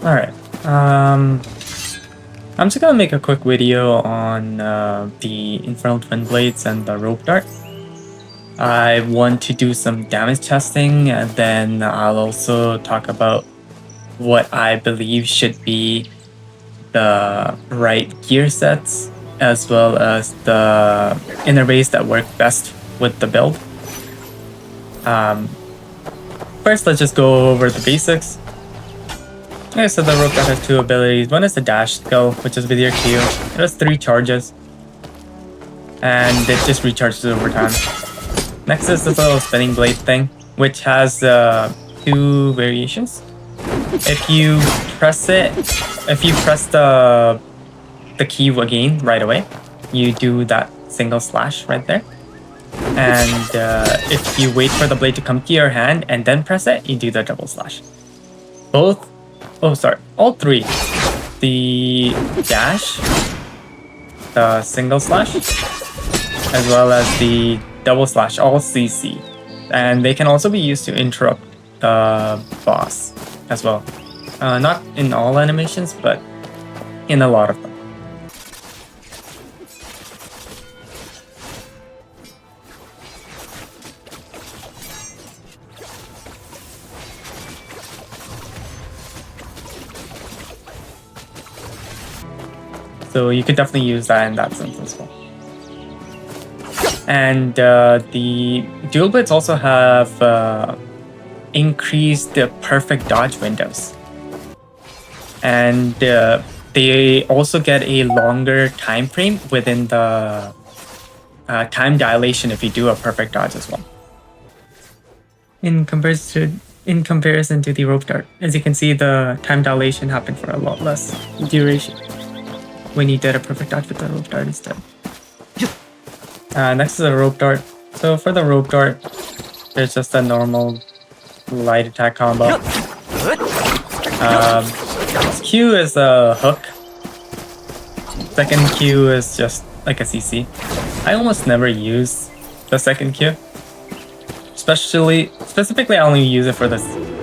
Alright. I'm just gonna make a quick video on the Infernal Twinblades and the Rope Dart. I want to do some damage testing, and then I'll also talk about what I believe should be the right gear sets, as well as the inner bays that work best with the build. First, let's just go over the basics. Okay, so the Rope Dart has two abilities. One is the dash skill, which is with your Q. It has 3 charges, and it just recharges over time. Next is this little spinning blade thing, which has 2 variations. If you press the key again right away, you do that single slash right there. And if you wait for the blade to come to your hand and then press it, you do the double slash. All 3. The dash, the single slash, as well as the double slash, all CC. And they can also be used to interrupt the boss as well. Not in all animations, but in a lot of them. So you could definitely use that in that sense as well. And the dual blades also have increased the perfect dodge windows. And they also get a longer time frame within the time dilation if you do a perfect dodge as well. In comparison to the Rope Dart, as you can see, the time dilation happened for a lot less duration when you did a perfect dodge with the Rope Dart instead. Next is a Rope Dart. So for the Rope Dart, there's just a normal light attack combo. Q is a hook. Second Q is just like a CC. I almost never use the second Q. Specifically, I only use it for the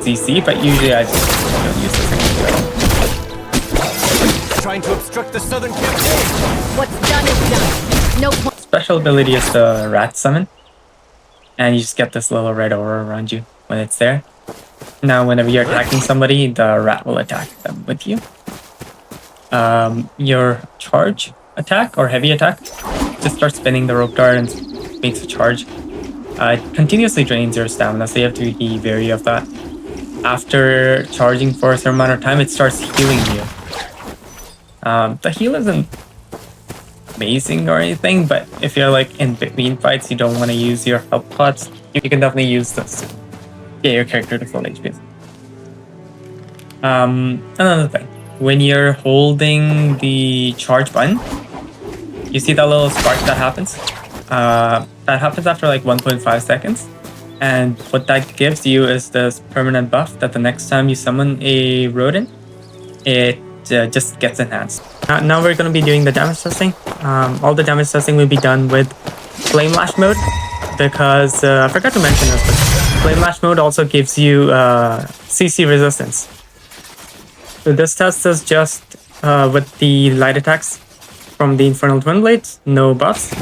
CC, but usually I just don't use the second Q at all. Trying to obstruct the southern campaign. What's done is done. No point. Special ability is the rat summon, and you just get this little red aura around you when it's there. Now, whenever you're attacking somebody, the rat will attack them with you. Your charge attack or heavy attack just starts spinning the Rope Dart and makes a charge. It continuously drains your stamina, so you have to be wary of that. After charging for a certain amount of time, it starts healing you. The heal isn't amazing or anything, but if you're like in between fights, you don't want to use your health pots, you can definitely use this to get your character to full HP. Another thing, when you're holding the charge button, you see that little spark that happens? That happens after like 1.5 seconds. And what that gives you is this permanent buff that the next time you summon a rodent, it just gets enhanced. Now we're going to be doing the damage testing. All the damage testing will be done with Flame Lash mode, because I forgot to mention this, but Flame Lash mode also gives you CC resistance. So this test is just with the light attacks from the Infernal Twinblades, no buffs.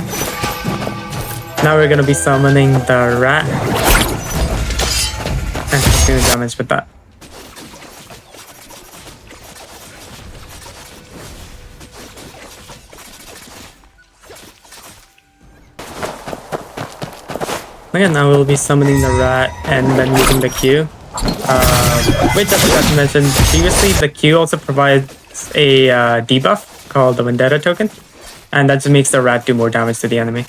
Now we're going to be summoning the rat and just doing damage with that. Again, now we'll be summoning the rat and then using the Q. Which I forgot to mention, previously the Q also provides a debuff called the Vendetta token, and that just makes the rat do more damage to the enemy.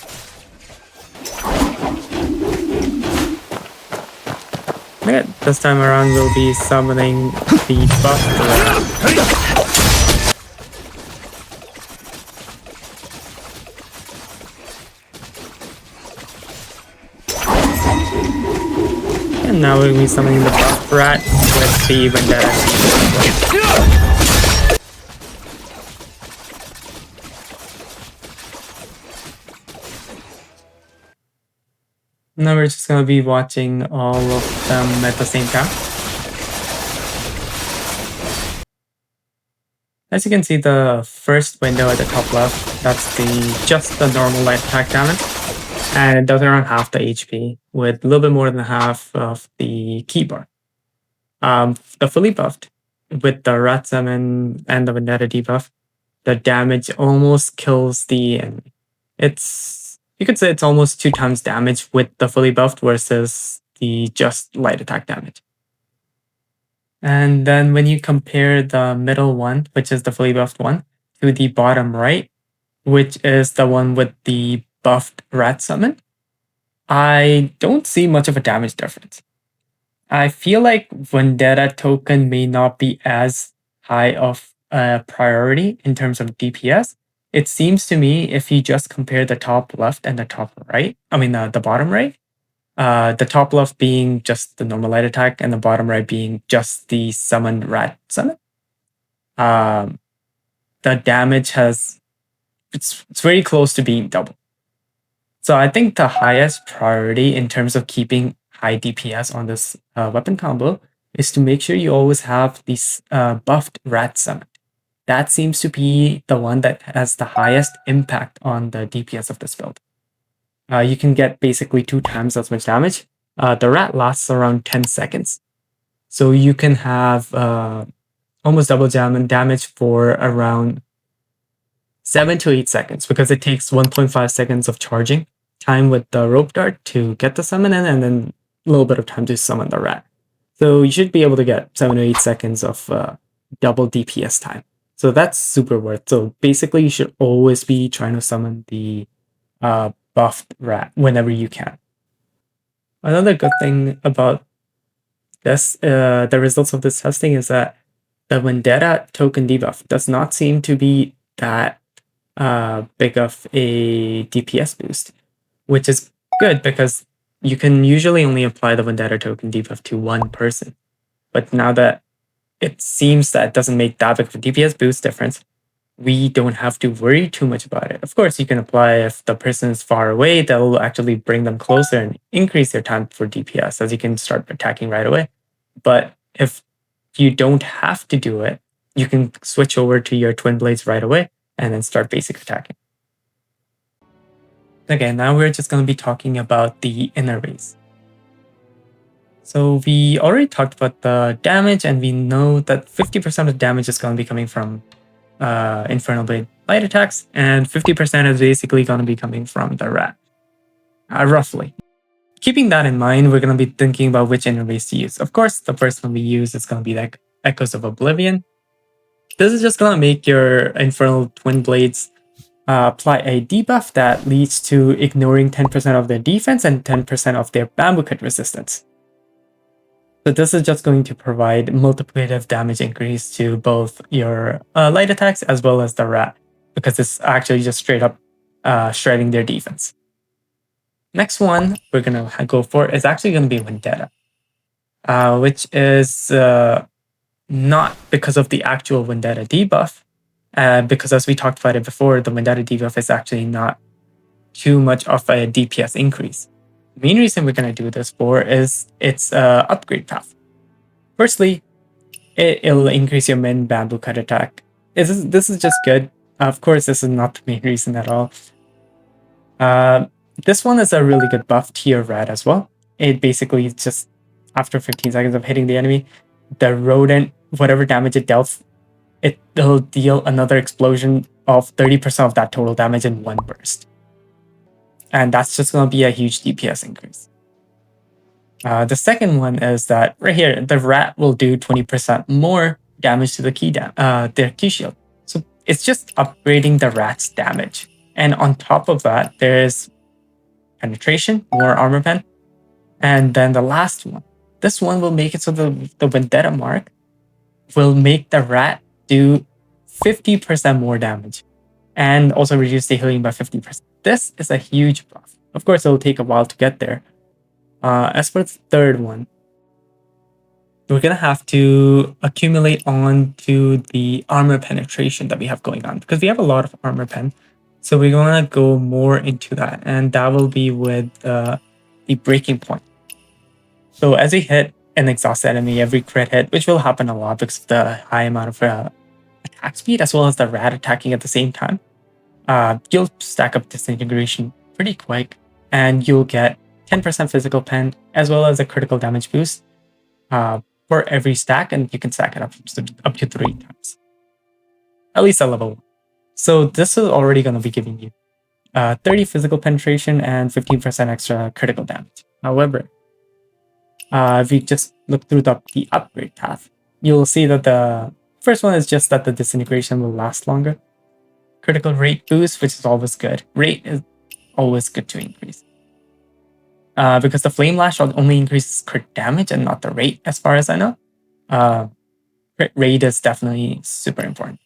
Okay, this time around we'll be summoning the buffed rat. And now we'll be summoning the buff rat with the Vendetta. Now we're just going to be watching all of them at the same time. As you can see, the first window at the top left, that's just the normal light attack damage. And it does around half the HP with a little bit more than half of the key bar. The fully buffed with the Rat Summon and the Vendetta debuff, the damage almost kills the enemy. You could say it's almost 2 times damage with the fully buffed versus the just light attack damage. And then when you compare the middle one, which is the fully buffed one, to the bottom right, which is the one with the buffed Rat Summon, I don't see much of a damage difference. I feel like Vendetta token may not be as high of a priority in terms of DPS. It seems to me if you just compare the top left and the top right, the bottom right, the top left being just the normal light attack and the bottom right being just the summoned Rat Summon, the damage it's very close to being double. So I think the highest priority in terms of keeping high DPS on this weapon combo is to make sure you always have this buffed Rat Summon. That seems to be the one that has the highest impact on the DPS of this build. You can get basically 2 times as much damage. The Rat lasts around 10 seconds. So you can have almost double damage for around 7 to 8 seconds because it takes 1.5 seconds of charging time with the rope dart to get the summon in, and then a little bit of time to summon the rat. So you should be able to get 7 to 8 seconds of double DPS time. So that's super worth. So basically you should always be trying to summon the buffed rat whenever you can. Another good thing about this, the results of this testing, is that the Vendetta token debuff does not seem to be that big of a DPS boost, which is good because you can usually only apply the Vendetta token debuff to one person. But now that it seems that it doesn't make that big of a DPS boost difference, we don't have to worry too much about it. Of course, you can apply if the person is far away, that will actually bring them closer and increase their time for DPS as you can start attacking right away. But if you don't have to do it, you can switch over to your Twinblades right away and then start basic attacking. Okay, now we're just going to be talking about the inner race. So we already talked about the damage, and we know that 50% of the damage is going to be coming from Infernal Blade light attacks, and 50% is basically going to be coming from the rat, roughly. Keeping that in mind, we're going to be thinking about which inner race to use. Of course, the first one we use is going to be like Echoes of Oblivion. This is just going to make your Infernal Twinblades apply a debuff that leads to ignoring 10% of their defense and 10% of their bamboo cut resistance. So this is just going to provide multiplicative damage increase to both your light attacks as well as the rat, because it's actually just straight up shredding their defense. Next one we're going to go for is actually going to be Vendetta, which is not because of the actual Vendetta debuff, because as we talked about it before, the Vendetta debuff is actually not too much of a DPS increase. The main reason we're going to do this for is its upgrade path. Firstly, it'll increase your min bamboo cut attack. This is just good. Of course, this is not the main reason at all. This one is a really good buff to your rat as well. It basically just, after 15 seconds of hitting the enemy, the rodent, whatever damage it deals, it'll deal another explosion of 30% of that total damage in one burst. And that's just going to be a huge DPS increase. The second one is that right here, the rat will do 20% more damage to the their Q shield. So it's just upgrading the rat's damage. And on top of that, there's penetration, more armor pen. And then the last one. This one will make it so the Vendetta mark will make the rat do 50% more damage and also reduce the healing by 50%. This is a huge buff. Of course, it'll take a while to get there. As for the third one, we're going to have to accumulate on to the armor penetration that we have going on, because we have a lot of armor pen. So we're going to go more into that, and that will be with the breaking point. So as we hit an exhausted enemy, every crit hit, which will happen a lot because of the high amount of attack speed as well as the rat attacking at the same time, you'll stack up disintegration pretty quick, and you'll get 10% physical pen as well as a critical damage boost for every stack, and you can stack it up to 3 times, at least at level 1. So this is already going to be giving you 30 physical penetration and 15% extra critical damage. However, if you just look through the upgrade path, you'll see that the first one is just that the disintegration will last longer. Critical rate boost, which is always good. Rate is always good to increase. Because the Flame Lash only increases crit damage and not the rate, as far as I know. Crit rate is definitely super important.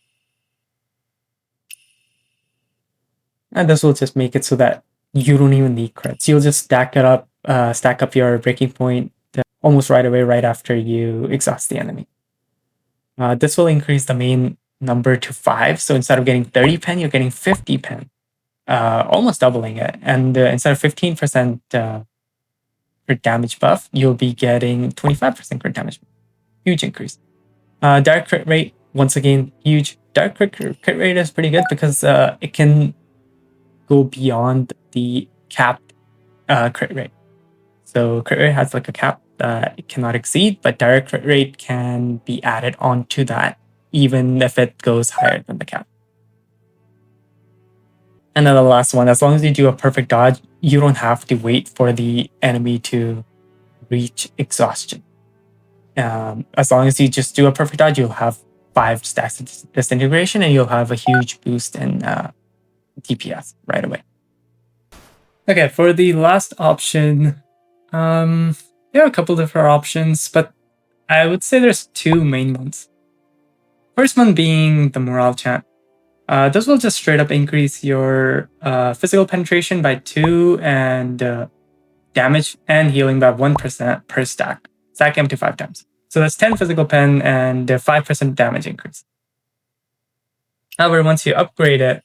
And this will just make it so that you don't even need crits. You'll just stack up your breaking point almost right away, right after you exhaust the enemy. This will increase the main number to 5. So instead of getting 30 pen, you're getting 50 pen, almost doubling it. And instead of 15% crit damage buff, you'll be getting 25% crit damage. Huge increase. Direct crit rate, once again, huge. Direct crit rate is pretty good because it can go beyond the capped crit rate. So crit rate has like a cap that it cannot exceed, but direct crit rate can be added onto that, even if it goes higher than the cap. And then the last one, as long as you do a perfect dodge, you don't have to wait for the enemy to reach exhaustion. As long as you just do a perfect dodge, you'll have 5 stacks of disintegration, and you'll have a huge boost in DPS right away. Okay, for the last option, there are a couple different options, but I would say there's 2 main ones. First one being the Morale Chant. This will just straight up increase your physical penetration by 2 and damage and healing by 1% per stack. Stack them to 5 times. So that's 10 physical pen and 5% damage increase. However, once you upgrade it,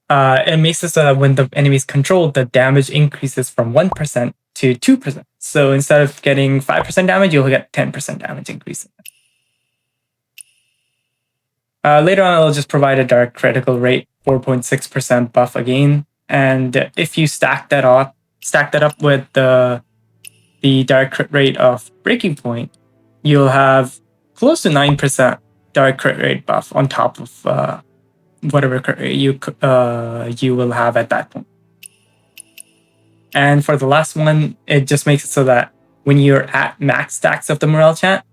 it makes it so that when the enemy is controlled, the damage increases from 1% to 2%. So instead of getting 5% damage, you'll get 10% damage increase. Later on, I'll just provide a direct critical rate, 4.6% buff again. And if you stack that up with the direct crit rate of Breaking Point, you'll have close to 9% direct crit rate buff on top of whatever crit rate you will have at that point. And for the last one, it just makes it so that when you're at max stacks of the Morale Chant,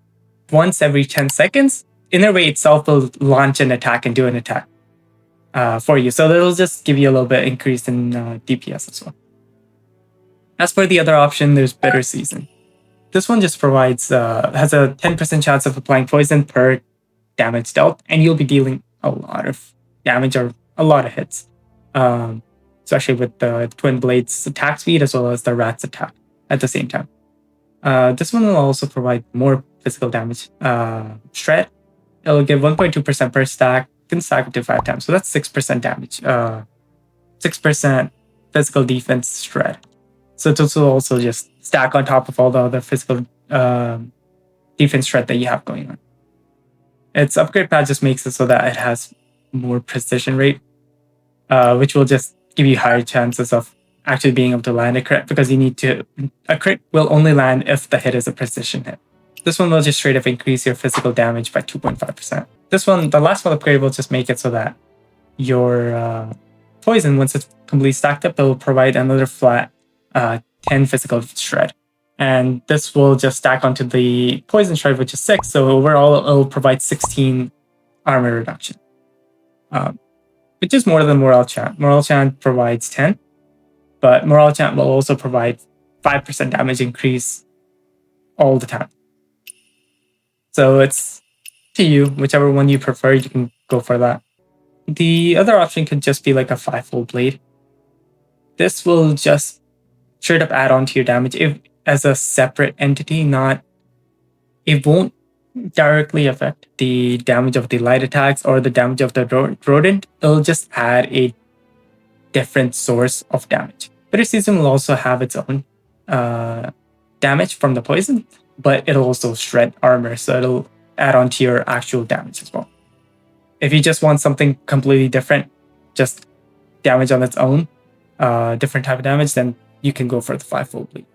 once every 10 seconds, Inner Way itself will launch an attack and do an attack for you. So that'll just give you a little bit increase in DPS as well. As for the other option, there's Bitter Season. This one just provides has a 10% chance of applying poison per damage dealt, and you'll be dealing a lot of damage or a lot of hits, especially with the Twinblades attack speed as well as the rat's attack at the same time. This one will also provide more physical damage. Shred, it'll give 1.2% per stack, can stack up to 5 times, so that's 6% damage. 6% physical defense shred. So this will also just stack on top of all the other physical defense shred that you have going on. Its upgrade path just makes it so that it has more precision rate, which will just give you higher chances of actually being able to land a crit, because a crit will only land if the hit is a precision hit. This one will just straight up increase your physical damage by 2.5%. This one, the last one upgrade, will just make it so that your poison, once it's completely stacked up, it will provide another flat 10 physical shred. And this will just stack onto the poison shred, which is 6. So overall, it will provide 16 armor reduction, which is more than Morale Chant. Morale Chant provides 10, but Morale Chant will also provide 5% damage increase all the time. So it's to you, whichever one you prefer, you can go for that. The other option could just be like a 5-fold blade. This will just straight up add on to your damage as a separate entity. It won't directly affect the damage of the light attacks or the damage of the rodent. It'll just add a different source of damage. Bitter Season will also have its own damage from the poison, but it'll also shred armor, so it'll add on to your actual damage as well. If you just want something completely different, just damage on its own, different type of damage, then you can go for the 5-fold bleed.